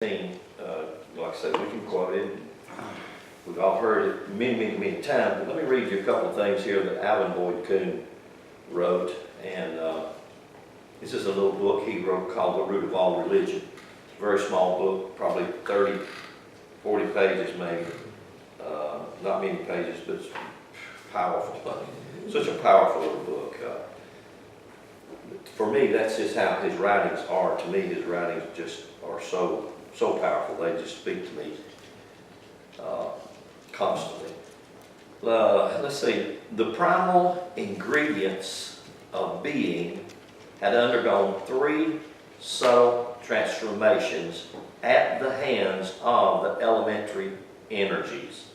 Like I said, we can quote it. We've all heard it many times, but let me read you a couple of things here that Alan Boyd Kuhn wrote. And this is a little book he wrote called The Root of All Religion. It's a very small book, probably 30, 40 pages maybe. Not many pages, but it's powerful. Such a powerful little book. For me, that's just how his writings are. To me, his writings just are so powerful. They just speak to me constantly. Let's see. The primal ingredients of being had undergone 3 subtle transformations at the hands of the elementary energies.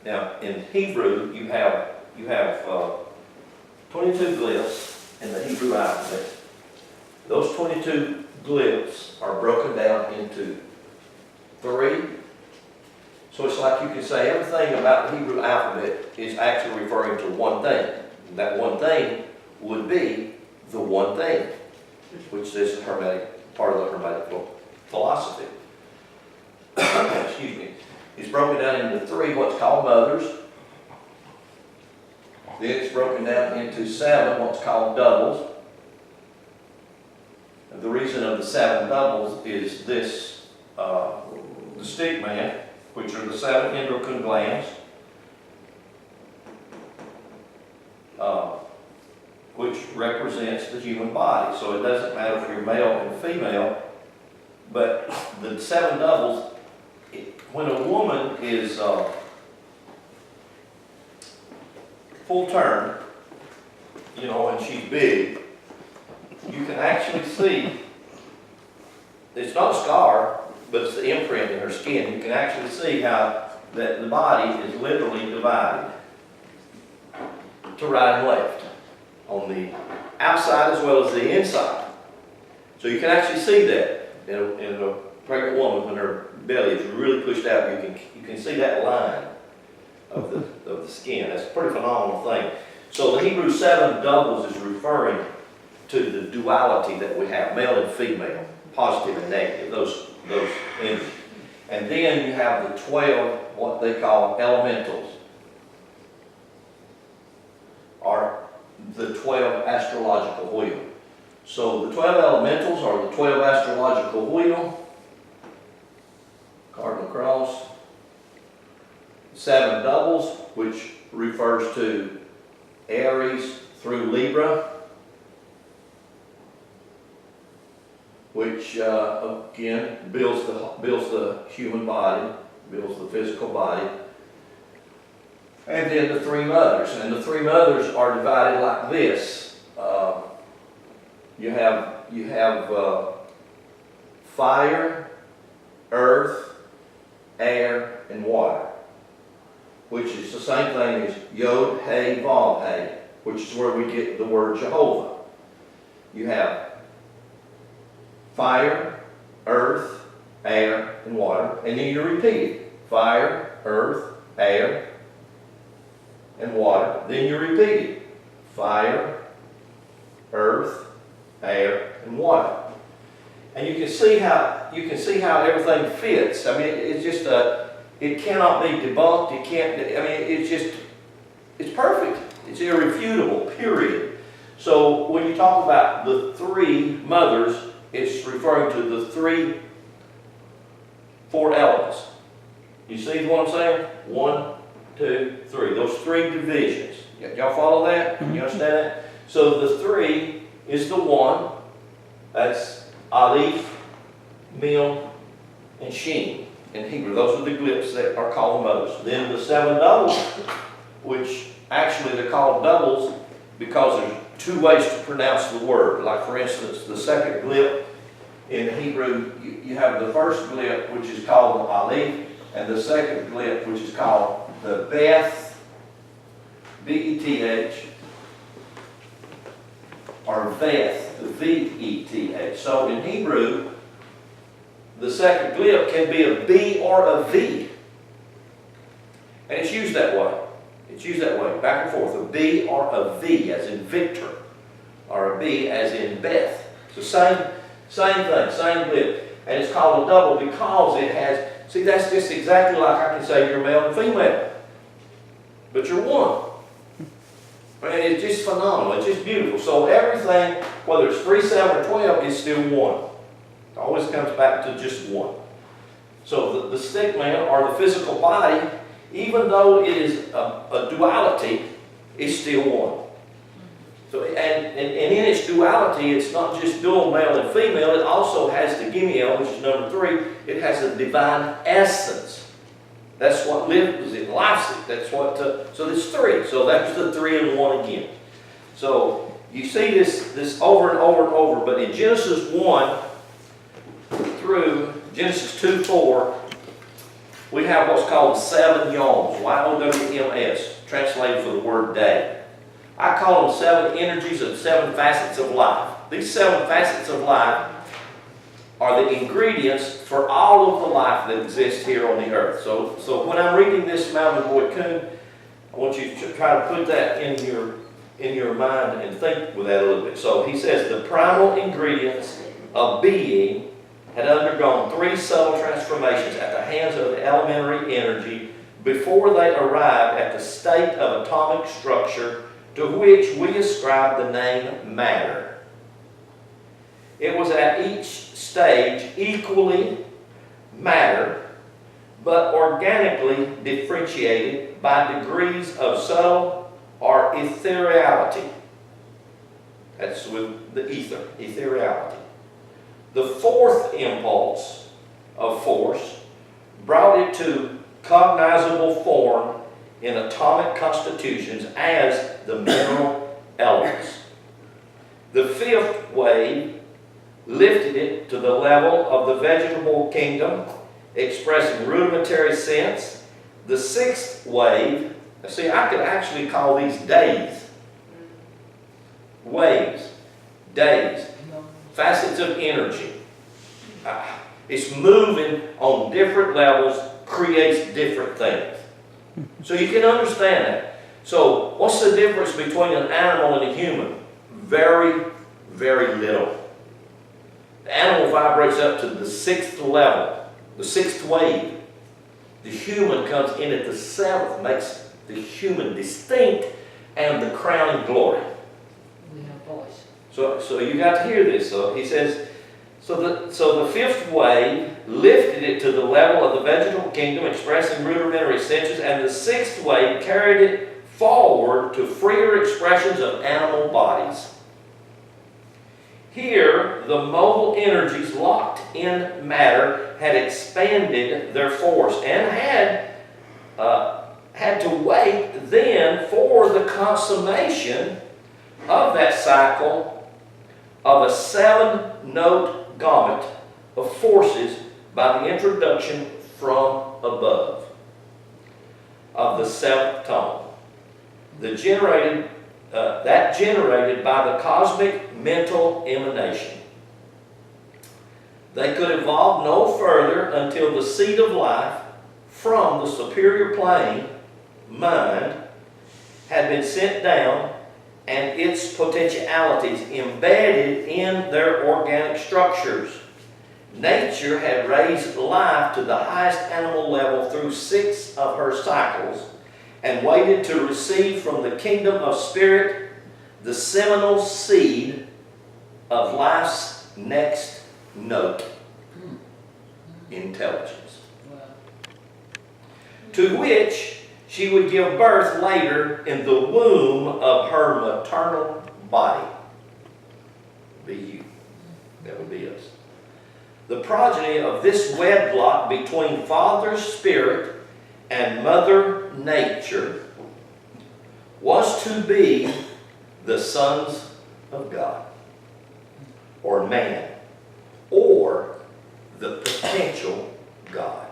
Now, in Hebrew, you have 22 glyphs in the Hebrew alphabet. Those 22 glyphs are broken down into 3. So it's like you can say everything about the Hebrew alphabet is actually referring to one thing. That one thing would be the one thing, which is part of the Hermetic philosophy. Excuse me. It's broken down into 3 what's called mothers. Then it's broken down into 7 what's called doubles. And the reason of the 7 doubles is this, the stigma, which are the 7 endocrine glands, which represents the human body. So it doesn't matter if you're male and female, but the 7 doubles, when a woman is full term, and she's big, you can actually see, it's not a scar, but it's the imprint in her skin. You can actually see how that the body is literally divided to right and left on the outside as well as the inside. So you can actually see that in a pregnant woman when her belly is really pushed out. You can see that line of the skin. That's a pretty phenomenal thing. So the Hebrew 7 doubles is referring to the duality that we have, male and female, positive and negative, those energies. And then you have the 12, what they call elementals, are the 12 astrological wheel. So the 12 elementals are the 12 astrological wheel, cardinal cross, 7 doubles, which refers to Aries through Libra, which again builds the human body, builds the physical body. And then the 3 mothers, and the 3 mothers are divided like this. You have fire, earth, air, and water, which is the same thing as Yod, Hey, Vav, Hey, which is where we get the word Jehovah. You have fire, earth, air, and water, and then you repeat it. Fire, earth, air, and water. Then you repeat it. Fire, earth, air, and water. And you can see how everything fits. I mean, it's just it cannot be debunked. It can't. I mean, it's perfect. It's irrefutable. Period. So when you talk about the 3 mothers, it's referring to the 4 elements. You see what I'm saying? 1, 2, 3. Those 3 divisions. Y'all follow that? You understand that? So the 3 is the 1. That's Aleph, Mem, and Shin in Hebrew. Those are the glyphs that are called mothers. Then the 7 doubles, which actually they're called doubles because there's 2 ways to pronounce the word. Like for instance, the second glyph in Hebrew, you have the first glyph, which is called the Aleph, and the second glyph, which is called the Beth, B-E-T-H, or Veth, V-E-T-H. So in Hebrew, the second glyph can be a B or a V. And it's used that way. It's used that way, back and forth. A B or a V, as in Victor, or a B as in Beth. So same thing, same glyph. And it's called a double because it has, see, that's just exactly like I can say you're male and female. But you're one. And it's just phenomenal. It's just beautiful. So everything, whether it's 3, 7, or 12, is still one. It always comes back to just one. So the stigma, or the physical body, even though it is a duality, is still one. So, and in its duality, it's not just dual male and female, it also has the gimiel, which is number 3, it has a divine essence. That's what lives it, life's it. That's what, so there's 3. So that's the 3 and 1 again. So you see this over and over and over, but in Genesis 1 through Genesis 2:4, we have what's called 7 yoms, Y-O-W-M-S, translated for the word day. I call them 7 energies and 7 facets of life. These 7 facets of life are the ingredients for all of the life that exists here on the earth. So when I'm reading this Mountain Boy Coon, I want you to try to put that in your mind and think with that a little bit. So he says the primal ingredients of being had undergone 3 subtle transformations at the hands of the elementary energy before they arrived at the state of atomic structure to which we ascribe the name matter. It was at each stage equally matter, but organically differentiated by degrees of subtle or ethereality. That's with the ether, ethereality. The 4th impulse of force brought it to cognizable form in atomic constitutions as the mineral elements. The 5th wave lifted it to the level of the vegetable kingdom, expressing rudimentary sense. The 6th wave, see, I could actually call these days. Waves, days, facets of energy. It's moving on different levels, creates different things. So you can understand that. So what's the difference between an animal and a human? Very, very little. The animal vibrates up to the 6th level, the 6th wave. The human comes in at the 7th, makes the human distinct and the crowning glory. We have voice. So you got to hear this. So he says, so the 5th wave lifted it to the level of the vegetable kingdom, expressing rudimentary senses, and the 6th wave carried it forward to freer expressions of animal bodies. Here, the mobile energies locked in matter had expanded their force and had to wait then for the consummation of that cycle of a 7-note gamut of forces by the introduction from above of the 7th tone. That generated by the cosmic mental emanation. They could evolve no further until the seed of life from the superior plane, mind, had been sent down and its potentialities embedded in their organic structures. Nature had raised life to the highest animal level through 6 of her cycles and waited to receive from the kingdom of spirit the seminal seed of life's next note, intelligence, to which she would give birth later in the womb of her maternal body. Be you. That would be us. The progeny of this wedlock between Father Spirit and Mother Nature was to be the sons of God, or man, or the potential God.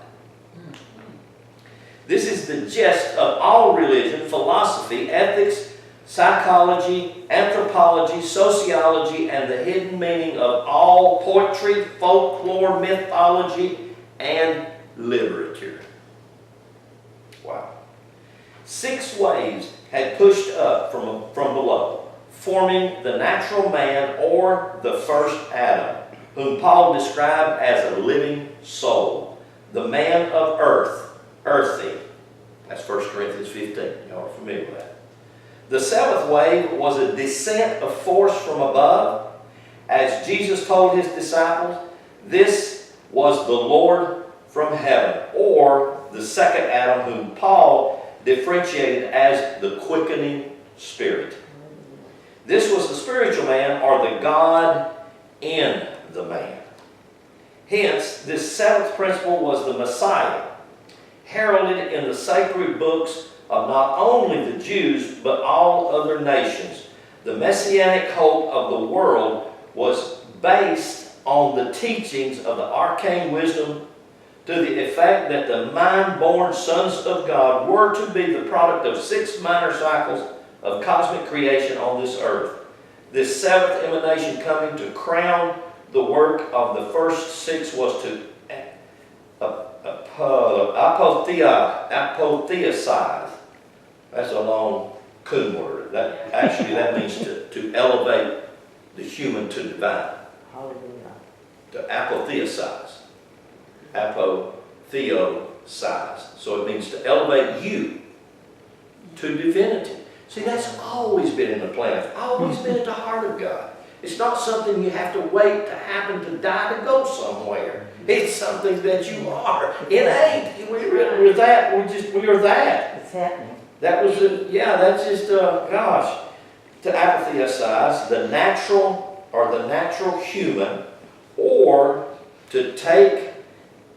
This is the gist of all religion, philosophy, ethics, psychology, anthropology, sociology, and the hidden meaning of all poetry, folklore, mythology, and literature. Wow. 6 waves had pushed up from below, forming the natural man or the first Adam. whom Paul described as a living soul, the man of earth, earthy. That's 1 Corinthians 15. Y'all are familiar with that. The seventh wave was a descent of force from above. As Jesus told his disciples, this was the Lord from heaven, or the second Adam, whom Paul differentiated as the quickening spirit. This was the spiritual man, or the God in the man. Hence, this seventh principle was the Messiah, heralded in the sacred books of not only the Jews, but all other nations. The messianic hope of the world was based on the teachings of the arcane wisdom to the effect that the mind-born sons of God were to be the product of 6 minor cycles of cosmic creation on this earth. This seventh emanation coming to crown the work of the first 6 was to apotheosize. That's a long coon word. That means to elevate the human to divine. Hallelujah. To apotheosize. Apotheosize. So it means to elevate you to divinity. See, that's always been in the plan. It's always been at the heart of God. It's not something you have to wait to happen to die to go somewhere. It's something that you are innate. We're that. We are that. It's happening. That was that's just gosh. To apotheosize the natural or the natural human, or to take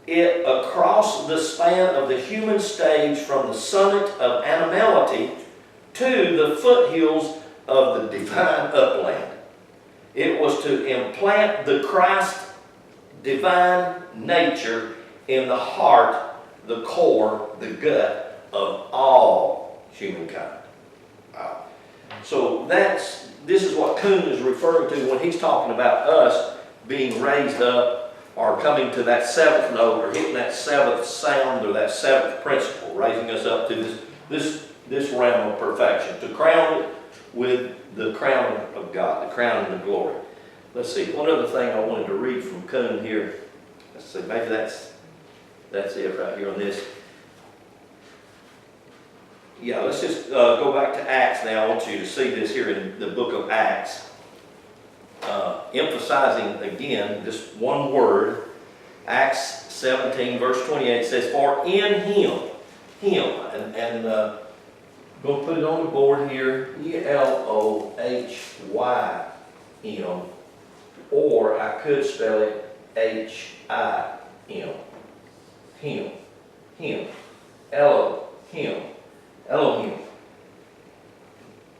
it across the span of the human stage from the summit of animality to the foothills of the divine upland. It was to implant the Christ divine nature in the heart, the core, the gut of all humankind. Wow. So this is what Kuhn is referring to when he's talking about us being raised up or coming to that seventh note or hitting that seventh sound or that seventh principle, raising us up to this realm of perfection, to crown it with the crown of God, the crown and the glory. Let's see, one other thing I wanted to read from Kuhn here. Let's see, maybe that's it right here on this. Yeah, let's just go back to Acts now. I want you to see this here in the book of Acts. Emphasizing again this one word. Acts 17 verse 28 says, for in him, and going to put it on the board here, Elohym, or I could spell it Him, Elohim.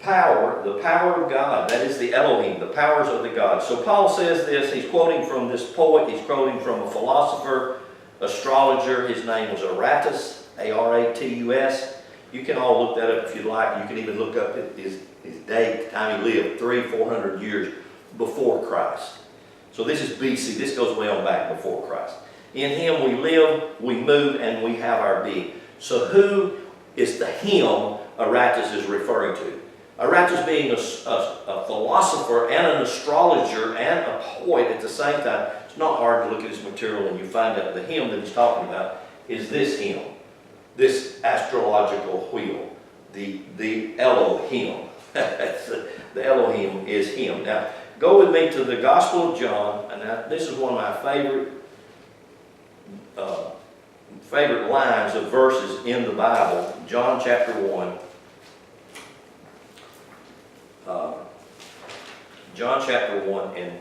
Power, the power of God, that is the Elohim, the powers of the God. So Paul says this, he's quoting from this poet, he's quoting from a philosopher, astrologer. His name was Aratus, A-R-A-T-U-S. You can all look that up if you'd like. You can even look up his date, the time he lived, 300-400 years before Christ. So this is BC, this goes way on back before Christ. In him we live, we move, and we have our being. So who is the him Aratus is referring to? Aratus being a philosopher and an astrologer and a poet at the same time. It's not hard to look at his material and you find out the him that he's talking about is this him, this astrological wheel, the Elohim. The Elohim is him. Now, go with me to the Gospel of John, and this is one of my favorite lines of verses in the Bible. John chapter 1. John chapter 1, and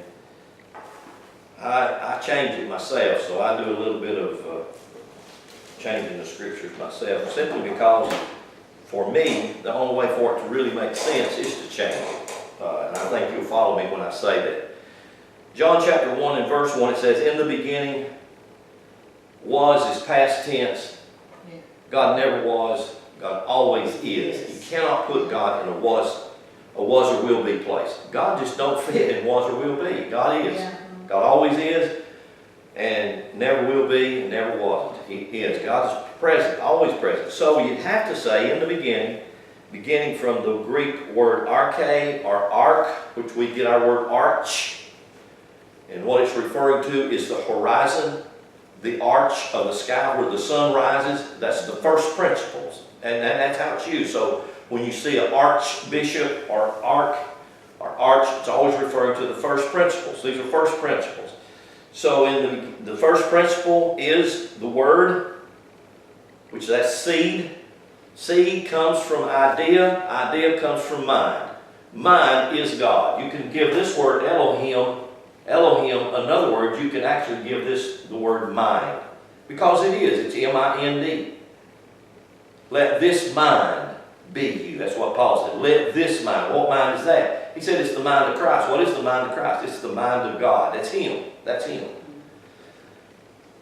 I changed it myself, so I do a little bit of changing the scriptures myself, simply because for me, the only way for it to really make sense is to change it. And I think you'll follow me when I say that. John chapter 1 and verse 1, it says, in the beginning was is past tense. God never was, God always is. You cannot put God in a was or will be place. God just don't fit in was or will be. God is. Yeah. God always is, and never will be, and never wasn't. He is. God is present, always present. So you have to say in the beginning from the Greek word arche or ark, which we get our word arch. And what it's referring to is the horizon, the arch of the sky where the sun rises. That's the first principles. And that's how it's used. So when you see an archbishop or arch, it's always referring to the first principles. These are first principles. So in the first principle is the word, which that's seed. Seed comes from idea. Idea comes from mind. Mind is God. You can give this word Elohim, another word, you can actually give this the word mind. Because it is. It's M-I-N-D. Let this mind be you. That's what Paul said. Let this mind. What mind is that? He said it's the mind of Christ. What is the mind of Christ? It's the mind of God. That's Him. That's Him.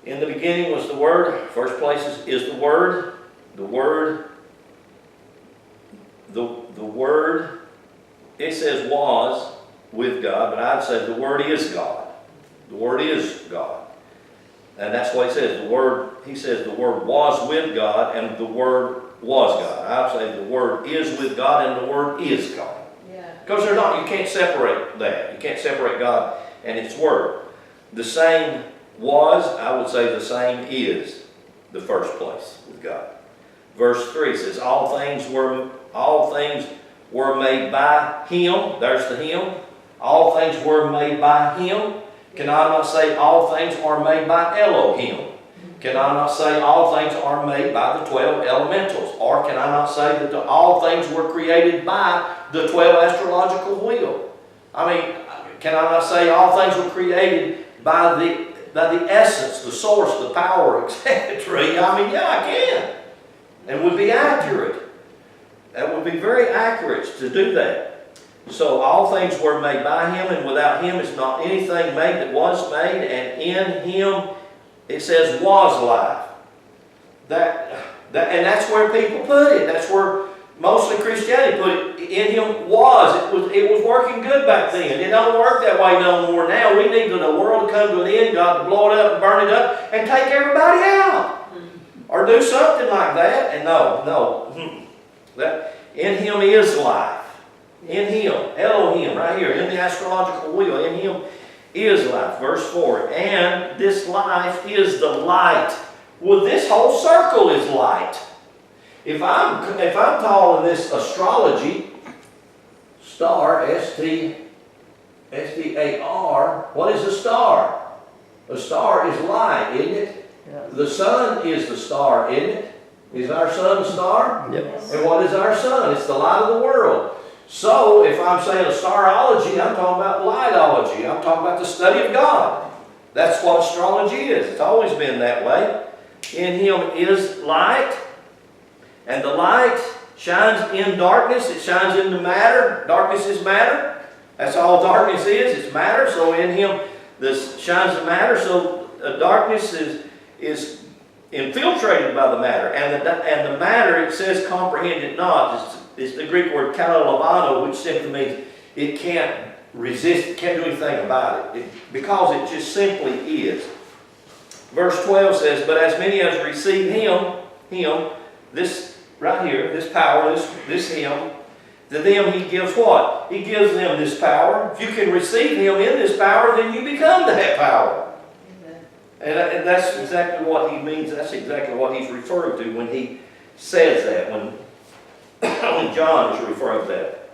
In the beginning was the Word. First place is the Word. The Word. The Word. It says was with God, but I'd say the Word is God. The Word is God. And that's what he says. He says the Word was with God and the Word was God. I'd say the Word is with God and the Word is God. Because they're not, you can't separate that. You can't separate God and His Word. The same was, I would say the same is the first place with God. Verse 3 says, all things were made by Him. There's the Him. All things were made by Him. Can I not say all things are made by Elohim? Can I not say all things are made by the 12 elementals? Or can I not say that all things were created by the 12 astrological wheel? I mean, can I not say all things were created by the essence, the source, the power, etc.? I mean, yeah, I can. And would be accurate. That would be very accurate to do that. So all things were made by Him, and without Him is not anything made that was made, and in Him it says was life. And that's where people put it. That's where mostly Christianity put it. In Him was. It was working good back then. It don't work that way no more now. We need the world to come to an end, God to blow it up and burn it up and take everybody out. Or do something like that. And no. That in Him is life. In Him, Elohim, right here, in the astrological wheel, in Him is life. Verse 4, and this life is the light. Well, this whole circle is light. If I'm calling this astrology, star, S-T-A-R, what is a star? A star is light, isn't it? Yes. The sun is the star, isn't it? Is our sun a star? Yes. And what is our sun? It's the light of the world. So, if I'm saying starology, I'm talking about lightology. I'm talking about the study of God. That's what astrology is. It's always been that way. In Him is light, and the light shines in darkness. It shines into matter. Darkness is matter. That's all darkness is. It's matter. So in Him, this shines in matter. So darkness is infiltrated by the matter, and the matter, it says, comprehend it not. It's the Greek word katalabano, which simply means it can't resist, it can't do anything about it, because it just simply is. Verse 12 says, but as many as receive Him, this right here, this power, this Him, to them He gives what? He gives them this power. If you can receive Him in this power, then you become that power. And that's exactly what He means. That's exactly what He's referring to when He says that, when John is referring to that.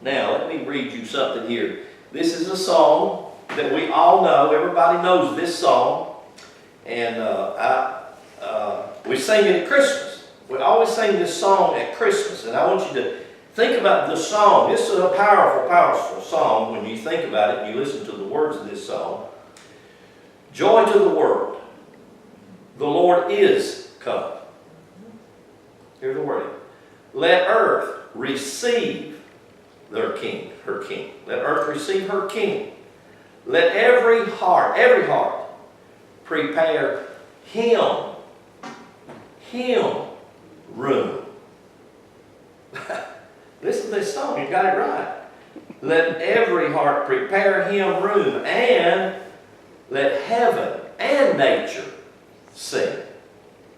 Now, let me read you something here. This is a song that we all know. Everybody knows this song. And we sing it at Christmas. We always sing this song at Christmas. And I want you to think about the song. This is a powerful, powerful song when you think about it and you listen to the words of this song. Joy to the world. The Lord is come. Here's the word. Let earth receive their king, her king. Let earth receive her king. Let every heart prepare him room. Listen to this song, you got it right. Let every heart prepare him room, and let heaven and nature sing.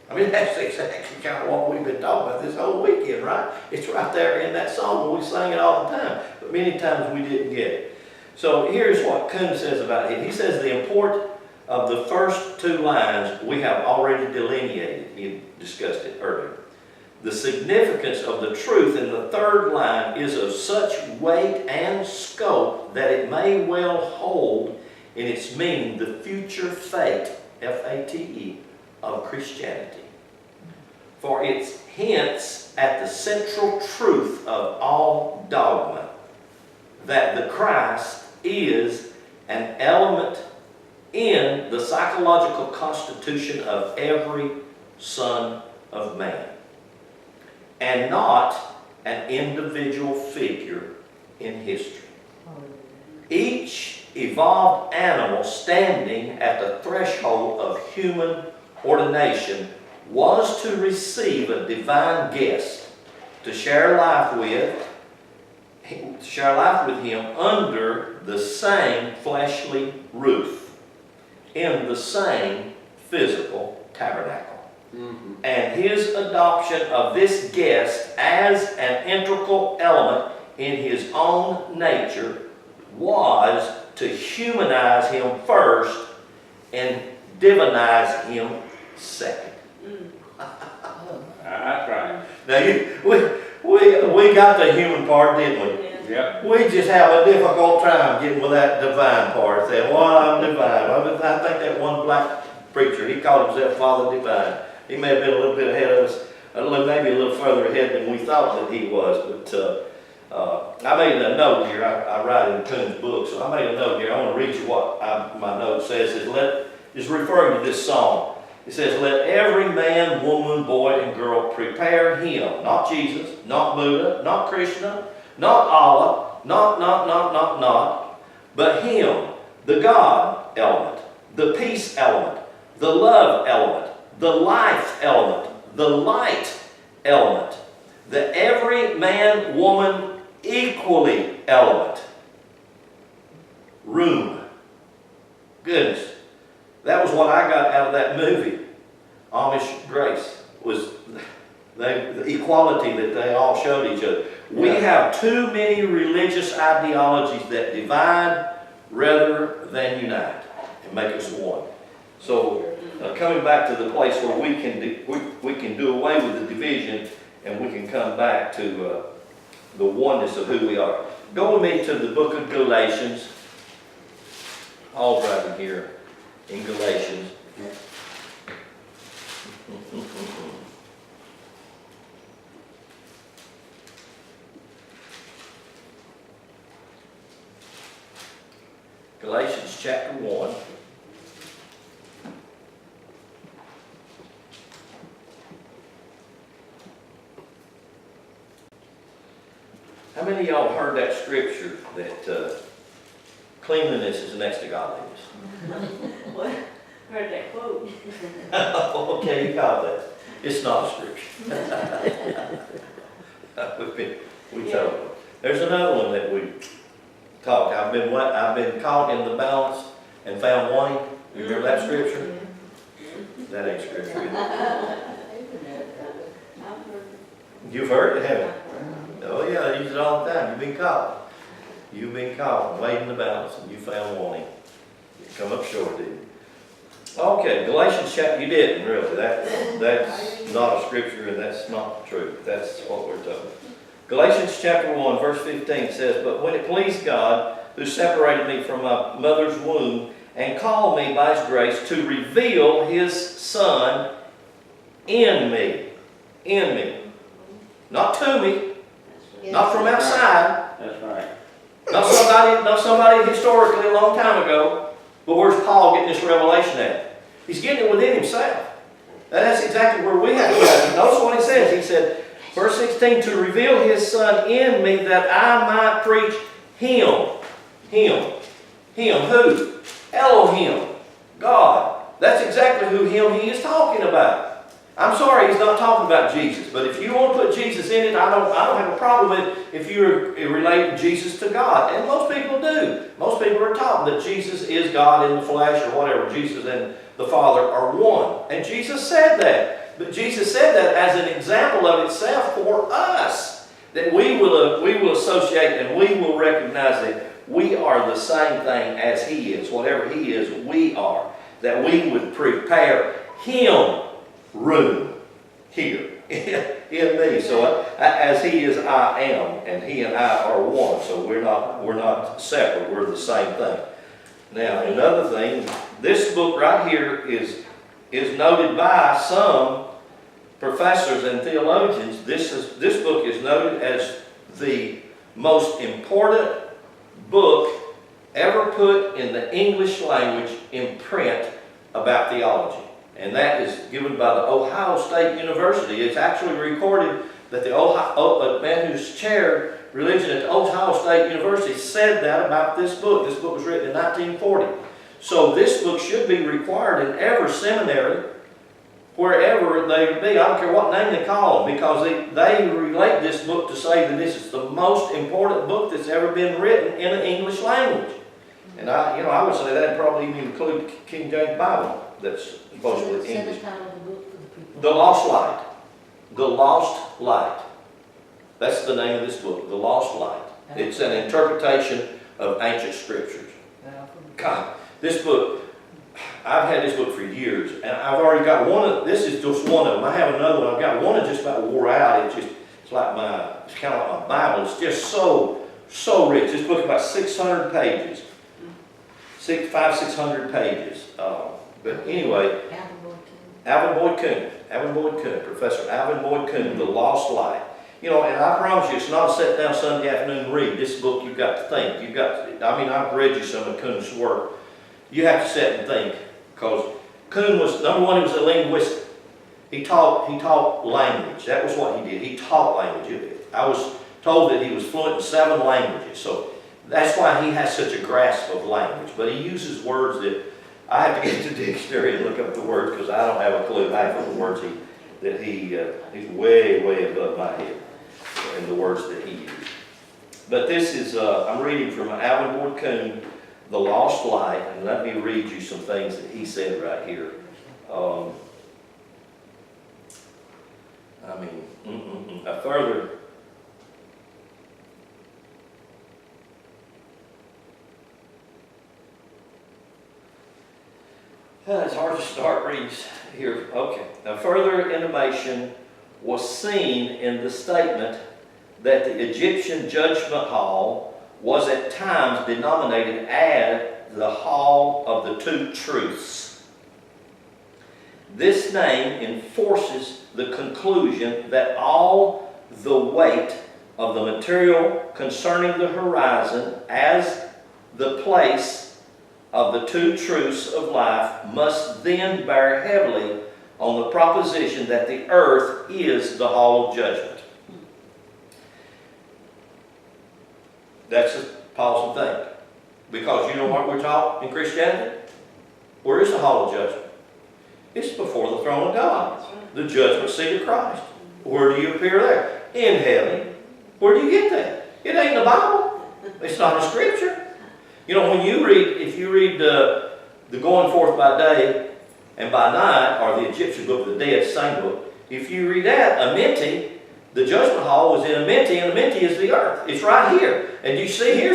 I mean, that's exactly kind of what we've been talking about this whole weekend, right? It's right there in that song, and we sing it all the time. But many times we didn't get it. So here's what Kuhn says about it. He says the import of the first two lines we have already delineated. He discussed it earlier. The significance of the truth in the third line is of such weight and scope that it may well hold in its meaning the future fate, F-A-T-E, of Christianity. For it hints at the central truth of all dogma, that the Christ is an element in the psychological constitution of every son of man, and not an individual figure in history. Each evolved animal standing at the threshold of human ordination was to receive a divine guest to share life with him under the same fleshly roof, in the same physical tabernacle. And his adoption of this guest as an integral element in his own nature was to humanize him first and divinize him second. That's right. Now we got the human part, didn't we? Yep. We just have a difficult time getting with that divine part, saying, well, I'm divine. I think that one black preacher, he called himself Father Divine. He may have been a little bit ahead of us, maybe a little further ahead than we thought that he was. But I made a note here. I write in Kuhn's book, so I made a note here. I want to read you what my note says. It's referring to this song. It says, let every man, woman, boy, and girl prepare him, not Jesus, not Buddha, not Krishna, not Allah, not, but him, the God element, the peace element, the love element, the life element, the light element, the every man, woman, equally element. Room. Goodness. That was what I got out of that movie, Amish Grace, was the equality that they all showed each other. We have too many religious ideologies that divide rather than unite and make us one. So coming back to the place where we can do away with the division and we can come back to the oneness of who we are. Go with me to the book of Galatians. All right in here in Galatians. Galatians chapter 1. How many of y'all heard that scripture that cleanliness is next to godliness? What? Heard that quote. Okay, you got that. It's not a scripture. we told them. There's another one that we talked. I've been caught in the balance and found wanting. You remember that scripture? That ain't scripture. You've heard it, haven't you? Oh yeah, they use it all the time. You've been caught. You've been caught, weighed in the balance, and you found wanting. You come up short, didn't you? Okay, Galatians chapter, you didn't really. That's not a scripture and that's not true. That's what we're talking. Galatians chapter 1, verse 15 says, but when it pleased God, who separated me from my mother's womb, and called me by his grace to reveal his Son in me. In me. Not to me. Not from outside. That's right. Not somebody historically a long time ago. But where's Paul getting this revelation at? He's getting it within himself. And that's exactly where we have to go. Notice what he says. He said, verse 16, to reveal his Son in me that I might preach him. Him. Him. Who? Elohim. God. That's exactly who he is talking about. I'm sorry, he's not talking about Jesus. But if you want to put Jesus in it, I don't have a problem with it if you're relating Jesus to God. And most people do. Most people are taught that Jesus is God in the flesh or whatever. Jesus and the Father are one. And Jesus said that. But Jesus said that as an example of itself for us. That we will associate and we will recognize that we are the same thing as He is. Whatever He is, we are. That we would prepare Him room here in me. So as He is, I am, and He and I are one. So we're not separate. We're the same thing. Now, another thing, this book right here is noted by some professors and theologians. This book is noted as the most important book ever put in the English language in print about theology. And that is given by the Ohio State University. It's actually recorded that the man who's chaired religion at the Ohio State University said that about this book. This book was written in 1940. So this book should be required in every seminary, wherever they be. I don't care what name they call them, because they relate this book to say that this is the most important book that's ever been written in an English language. And I would say that probably even include King James Bible that's supposed to be English. Say the title of the book for the people. The Lost Light. The Lost Light. That's the name of this book, The Lost Light. It's an interpretation of ancient scriptures. God, this book, I've had this book for years, and I've already got this is just one of them. I have another one. I've got one that just about wore out. It's kind of like my Bible. It's just so rich. This book is about 600 pages. 600 pages. But anyway, Alvin Boyd Kuhn, Professor Alvin Boyd Kuhn, The Lost Light. And I promise you, it's not a sit down Sunday afternoon read. This book, you've got to think. I've read you some of Kuhn's work. You have to sit and think, because Kuhn was, number one, he was a linguist. He taught language. That was what he did. He taught language. I was told that he was fluent in 7 languages. So that's why he has such a grasp of language. But he uses words that I have to get to the dictionary and look up the words, because I don't have a clue half of the words he's way above my head in the words that he used. But this is, I'm reading from Alvin Boyd Kuhn, The Lost Light, and let me read you some things that he said right here. A further... It's hard to start reading here. Okay. A further intimation was seen in the statement that the Egyptian judgment hall was at times denominated as the Hall of the Two Truths. This name enforces the conclusion that all the weight of the material concerning the horizon as the place of the two truths of life must then bear heavily on the proposition that the earth is the hall of judgment. That's a positive thing. Because you know what we're taught in Christianity? Where is the hall of judgment? It's before the throne of God. The judgment seat of Christ. Where do you appear there? In heaven. Where do you get that? It ain't in the Bible. It's not in Scripture. When you read, if you read the Going Forth by Day and by Night, or the Egyptian Book of the Dead, same book, if you read that, Amenti, the judgment hall was in Amenti, and Amenti is the earth. It's right here. And you see, here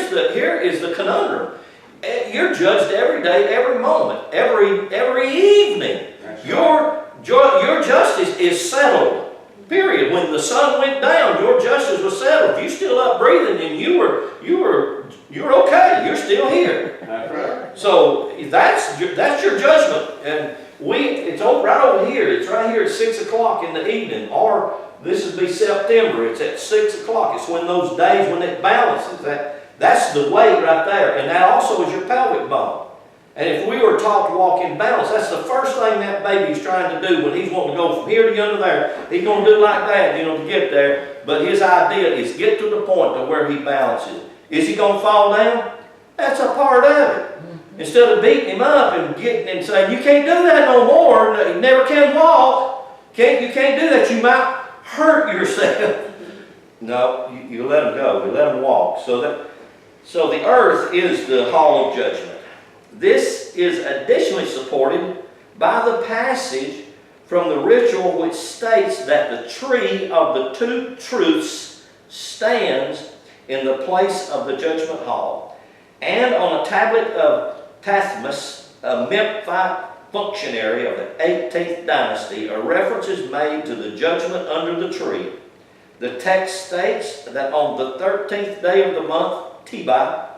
is the conundrum. You're judged every day, every moment, every evening. Your justice is settled. Period. When the sun went down, your justice was settled. If you're still up breathing, then you're okay. You're still here. That's right. So that's your judgment, and it's right over here. It's right here at 6 o'clock in the evening, or this would be September. It's at 6 o'clock. It's when those days when it balances. That's the weight right there, and that also is your pelvic bone. And if we were taught to walk in balance, that's the first thing that baby's trying to do when he's wanting to go from here to yonder there. He's going to do like that, to get there. But his idea is get to the point to where he balances. Is he going to fall down? That's a part of it. Instead of beating him up and saying, you can't do that no more, you never can walk. You can't do that, you might hurt yourself. No, you let him go. You let him walk. So the earth is the hall of judgment. This is additionally supported by the passage from the ritual which states that the tree of the two truths stands in the place of the judgment hall, And on a tablet of Tathmus, a Memphite functionary of the 18th dynasty, a reference is made to the judgment under the tree. The text states that on the 13th day of the month, Tebah,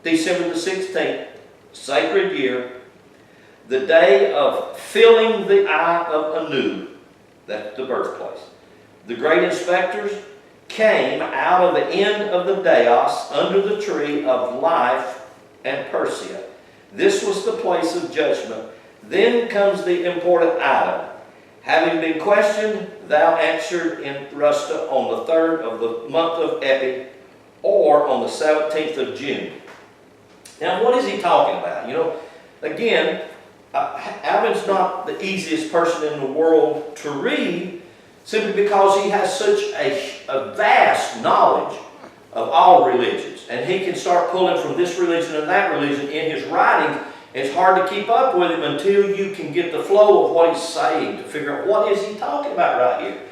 December the 16th, sacred year, the day of filling the eye of Anu, that's the birthplace, the great inspectors came out of the end of the dais under the tree of life and Persia. This was the place of judgment. Then comes the important item. Having been questioned, thou answered in Rusta on the 3rd of the month of Epi, or on the 17th of June. Now, what is he talking about? You know, again, Alvin's not the easiest person in the world to read, simply because he has such a vast knowledge of all religions. And he can start pulling from this religion and that religion in his writings. It's hard to keep up with him until you can get the flow of what he's saying to figure out what is he talking about right here.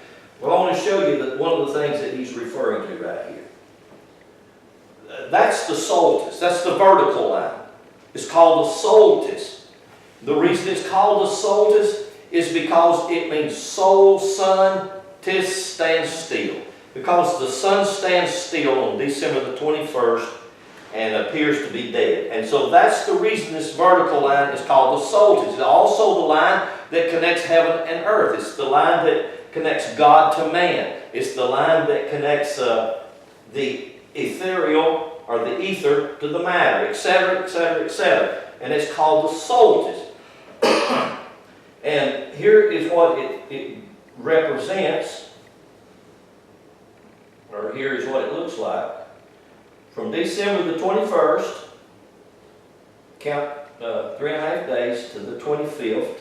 Well, I want to show you that one of the things that he's referring to right here. That's the solstice. That's the vertical line. It's called the solstice. The reason it's called the solstice is because it means sol, sun, tis, stand still. Because the sun stands still on December the 21st and appears to be dead. And so that's the reason this vertical line is called the solstice. It's also the line that connects heaven and earth. It's the line that connects God to man. It's the line that connects the ethereal or the ether to the matter, etc., etc., etc. And it's called the solstice. And here is what it represents, or here is what it looks like. From December the 21st, count 3.5 days to the 25th,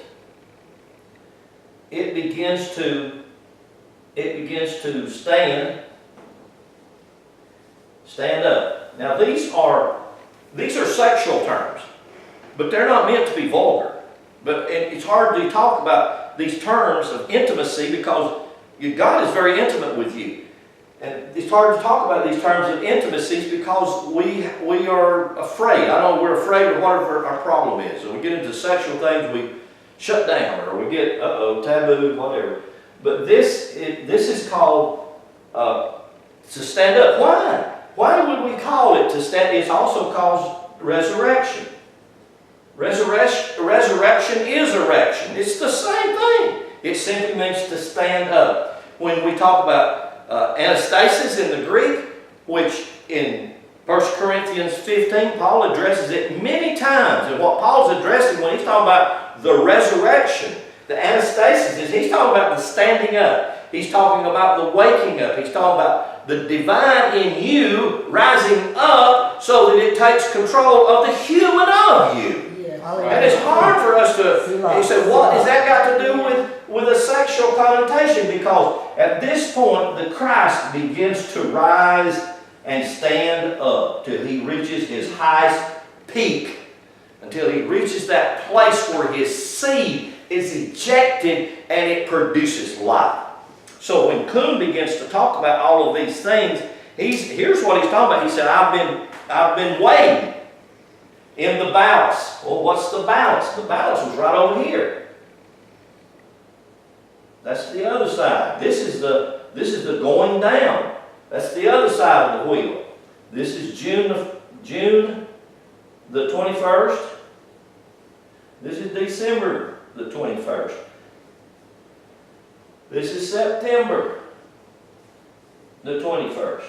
it begins to stand up. Now these are sexual terms, but they're not meant to be vulgar. But it's hard to talk about these terms of intimacy because God is very intimate with you. And it's hard to talk about these terms of intimacies because we are afraid. I know we're afraid of whatever our problem is. So we get into sexual things, we shut down, or we get, taboo, whatever. But this is called to stand up. Why? Why would we call it to stand? It's also called resurrection. Resurrection is erection. It's the same thing. It simply means to stand up. When we talk about anastasis in the Greek, which in 1 Corinthians 15, Paul addresses it many times. And what Paul's addressing when he's talking about the resurrection, the anastasis, is he's talking about the standing up. He's talking about the waking up. He's talking about the divine in you rising up so that it takes control of the human of you. And it's hard for us to, he said, what has that got to do with a sexual connotation? Because at this point, the Christ begins to rise and stand up till he reaches his highest peak, until he reaches that place where his seed is ejected and it produces life. So when Kuhn begins to talk about all of these things, here's what he's talking about. He said, I've been weighed in the balance. Well, what's the balance? The balance was right over here. That's the other side. This is the going down. That's the other side of the wheel. This is June the 21st. This is December the 21st. This is September the 21st.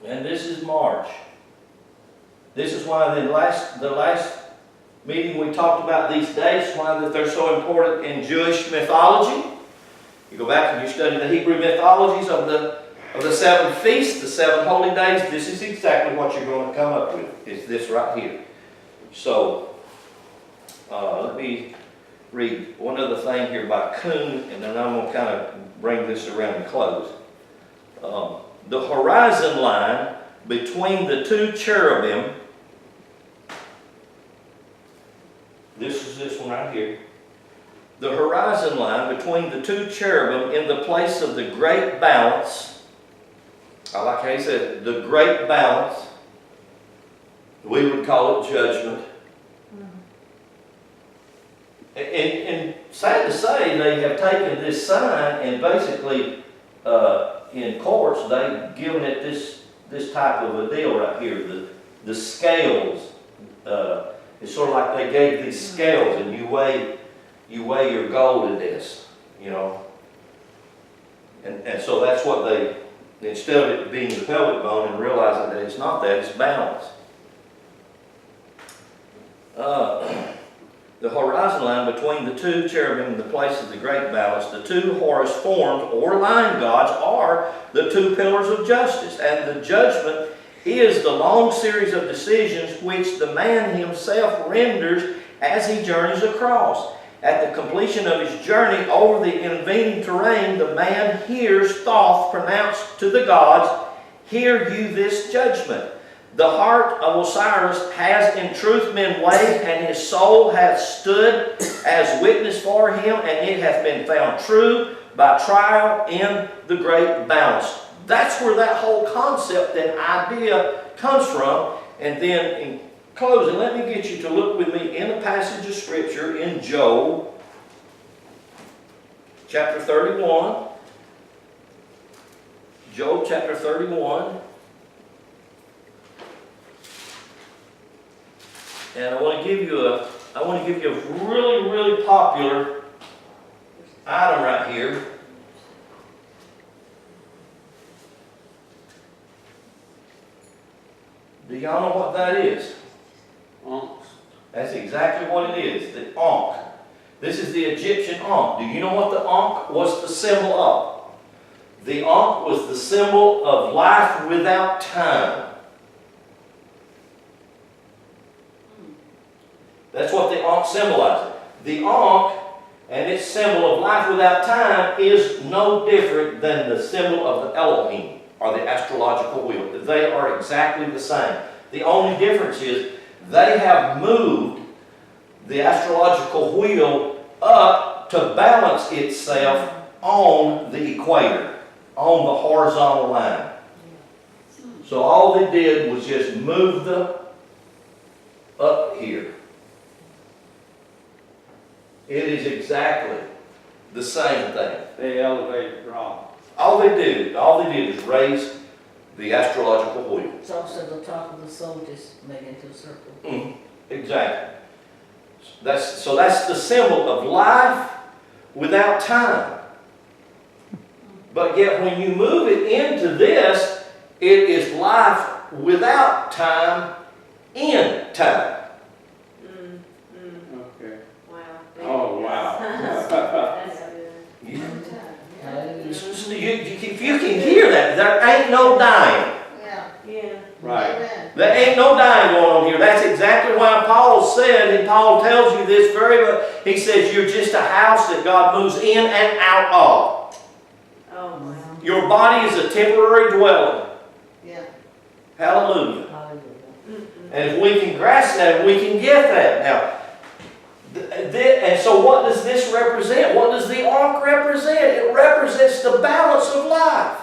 And this is March. This is why the last meeting we talked about these dates, why that they're so important in Jewish mythology. You go back and you study the Hebrew mythologies of the 7 feasts, the 7 holy days. This is exactly what you're going to come up with, is this right here. So, let me read one other thing here by Kuhn, and then I'm going to kind of bring this around and close. The horizon line between the 2 cherubim, this is this one right here. The horizon line between the 2 cherubim in the place of the great balance. I like how he said the great balance. We would call it judgment. And sad to say, they have taken this sign and basically, in courts, they've given it this type of a deal right here. The scales, it's sort of like they gave these scales and you weigh your gold in this, you know. And so that's what they, instead of it being the pelvic bone and realizing that it's not that, it's balance. The horizon line between the two cherubim in the place of the great balance, the two Horus formed or line gods are the two pillars of justice, and the judgment is the long series of decisions which the man himself renders as he journeys across. At the completion of his journey over the intervening terrain, the man hears Thoth pronounce to the gods, "Hear you this judgment. The heart of Osiris has in truth been weighed, and his soul hath stood as witness for him, and it hath been found true by trial in the great balance." That's where that whole concept and idea comes from. And then in closing, let me get you to look with me in a passage of Scripture in Job, chapter 31. Job chapter 31. And I want to give you a really, really popular item right here. Do y'all know what that is? Unks. That's exactly what it is, the Ankh. This is the Egyptian Ankh. Do you know what the Ankh was the symbol of? The Ankh was the symbol of life without time. That's what the Ankh symbolizes. The Ankh and its symbol of life without time is no different than the symbol of the Elohim, or the astrological wheel. They are exactly the same. The only difference is they have moved the astrological wheel up to balance itself on the equator, on the horizontal line. So all they did was just move the up here. It is exactly the same thing. They elevated rock. All they did is raise the astrological wheel. It's also the top of the soul just made into a circle. Exactly. So that's the symbol of life without time. But yet when you move it into this, it is life without time in time. Okay. Wow. Oh, wow. That's good. If you can hear that, there ain't no dying. Yeah. Right. There ain't no dying going on here. That's exactly why Paul said, and Paul tells you this very much. He says you're just a house that God moves in and out of. Oh, wow. Your body is a temporary dwelling. Yeah. Hallelujah. Hallelujah. And if we can grasp that, we can get that. Now, and so what does this represent? What does the ark represent? It represents the balance of life.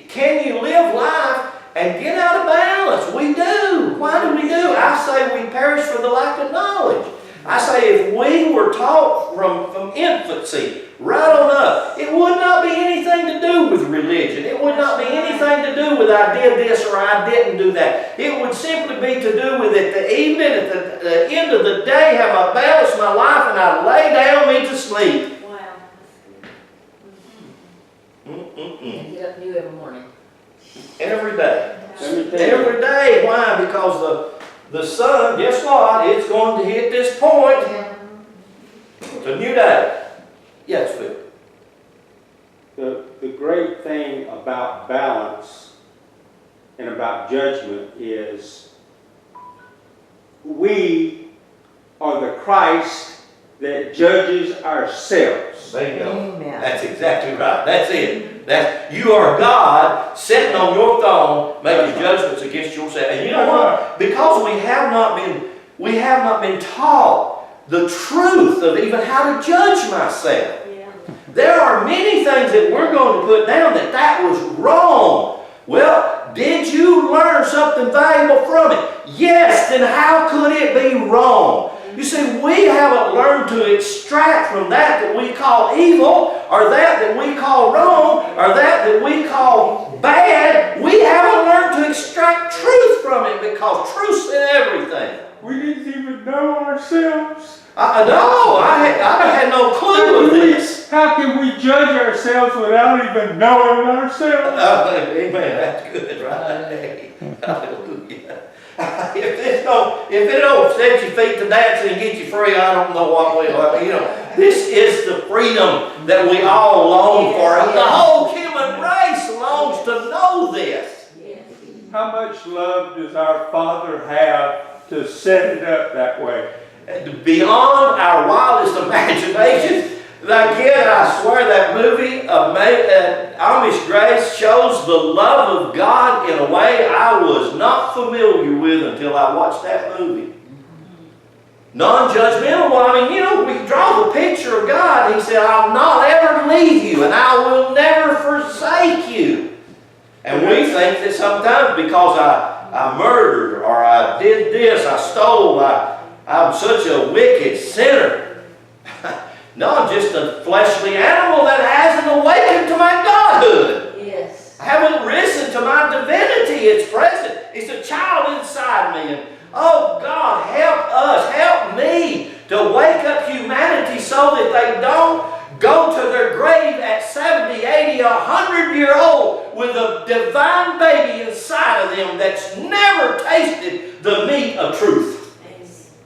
Can you live life and get out of balance? We do. Why do we do? I say we perish for the lack of knowledge. I say if we were taught from infancy right on up, it would not be anything to do with religion. It would not be anything to do with I did this or I didn't do that. It would simply be to do with at the evening, at the end of the day, have I balanced my life and I lay down me to sleep. Wow. And get up new every morning. Every day. Let me tell you. Every day. Why? Because the sun, guess what? It's going to hit this point. It's a new day. Yes, Phil. The great thing about balance and about judgment is we are the Christ that judges ourselves. There you go. Amen. That's exactly right. That's it. You are God sitting on your throne making judgments against yourself. And you know what? Because we have not been taught the truth of even how to judge myself. Yeah. There are many things that we're going to put down that was wrong. Well, what? Did you learn something valuable from it? Yes, then how could it be wrong? You see, we haven't learned to extract from that we call evil, or that we call wrong, or that we call bad. We haven't learned to extract truth from it, because truth's in everything. We didn't even know ourselves. I had no clue of this. How can we judge ourselves without even knowing ourselves? Amen, that's good, right? Hallelujah. If it don't set your feet to dancing and get you free, I don't know what will. I mean, this is the freedom that we all long for. And the whole human race longs to know this. How much love does our Father have to set it up that way? Beyond our wildest imaginations. Again, I swear that movie, Amish Grace, shows the love of God in a way I was not familiar with until I watched that movie. Non-judgmental. Well, I mean, we draw the picture of God. He said, I'll not ever leave you, and I will never forsake you. And we think that sometimes because I murdered, or I did this, I stole, I'm such a wicked sinner. No, I'm just a fleshly animal that hasn't awakened to my godhood. Yes. I haven't risen to my divinity. It's present. It's a child inside me. And oh God, help us, help me to wake up humanity so that they don't go to their grave at 70, 80, 100-year-old with a divine baby inside of them that's never tasted the meat of truth.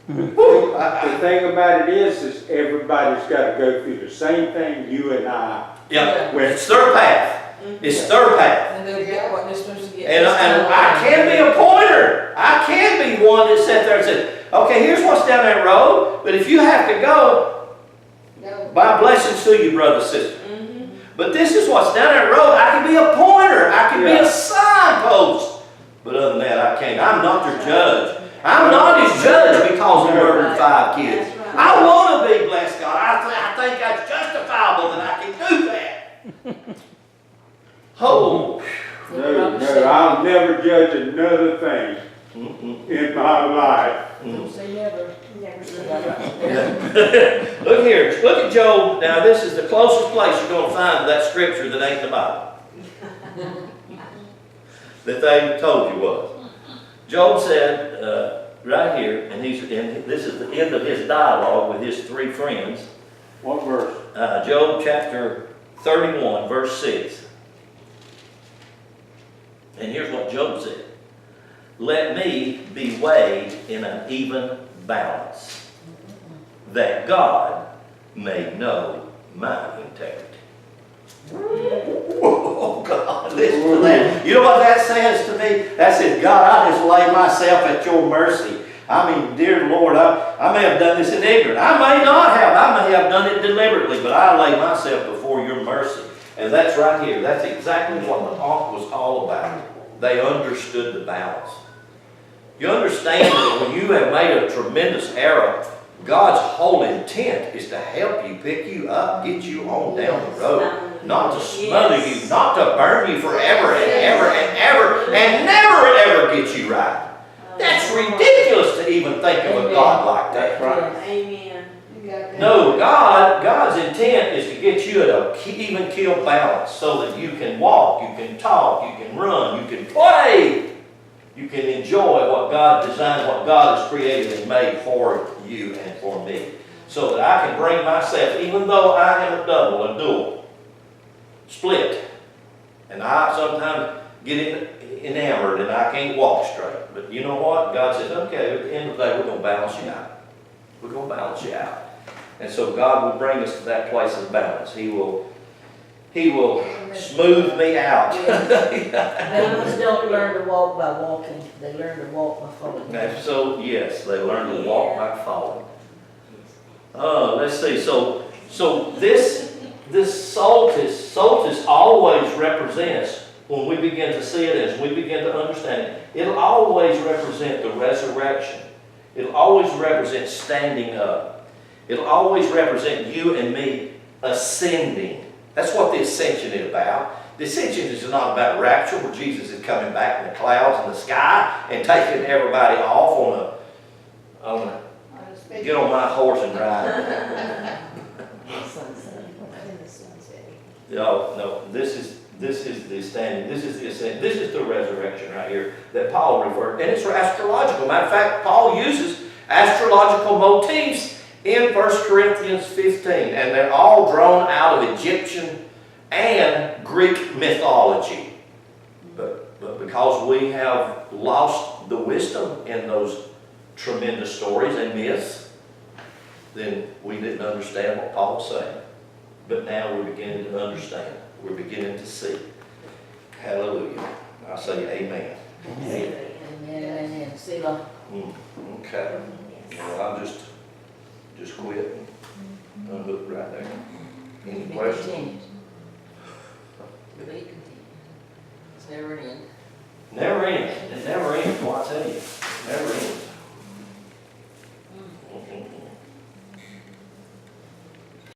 The thing about it is everybody's got to go through the same thing you and I. Yeah, it's their path. It's their path. And they'll get what they're supposed to get. And I can be a pointer. I can be one that sat there and said, okay, here's what's down that road, but if you have to go, by blessings to you, brother, sister. But this is what's down that road. I can be a pointer. I can be a signpost. But other than that, I can't. I'm not your judge. I'm not his judge because he murdered 5 kids. I want to be, bless God. I think that's justifiable that I can do that. Oh. No, I'll never judge another thing in my life. Don't say never. Look here. Look at Job. Now, this is the closest place you're going to find to that scripture that ain't the Bible. That they told you was. Job said, right here, and this is the end of his dialogue with his 3 friends. What verse? Job chapter 31, verse 6. And here's what Job said. Let me be weighed in an even balance, that God may know my integrity. Oh, God, listen to that. You know what that says to me? That says, God, I just lay myself at your mercy. I mean, dear Lord, I may have done this in ignorance. I may not have. I may have done it deliberately, but I lay myself before your mercy. And that's right here. That's exactly what the talk was all about. They understood the balance. You understand that when you have made a tremendous error, God's whole intent is to help you, pick you up, get you on down the road. Not to smother you, not to burn you forever and ever and ever, and never ever get you right. That's ridiculous to even think of a God like that. Right. Amen. No, God's intent is to get you at an even keel balance so that you can walk, you can talk, you can run, you can play. You can enjoy what God designed, what God has created and made for you and for me. So that I can bring myself, even though I am a double, a dual, split. And I sometimes get enamored and I can't walk straight. But you know what? God says, okay, at the end of the day, we're going to balance you out. We're going to balance you out. And so God will bring us to that place of balance. He will smooth me out. Babies don't learn to walk by walking. They learn to walk by falling. So, yes, they learn to walk by falling. Let's see. So this solstice always represents, when we begin to see it, as we begin to understand it, it'll always represent the resurrection. It'll always represent standing up. It'll always represent you and me ascending. That's what the ascension is about. The ascension is not about rapture where Jesus is coming back in the clouds in the sky and taking everybody off on a get on my horse and ride. No, this is the standing, this is the ascent, this is the resurrection right here that Paul referred, and it's astrological. Matter of fact, Paul uses astrological motifs in 1 Corinthians 15, and they're all drawn out of Egyptian and Greek mythology. But because we have lost the wisdom in those tremendous stories and myths, then we didn't understand what Paul was saying. But now we're beginning to understand. We're beginning to see. Hallelujah. I say amen. Amen, amen. Selah. Okay. Well, I'll just quit and unhook right there. Any Be questions? continued. Be continued. It's never end. Never ends. It never ends, well, I tell you. Never ends.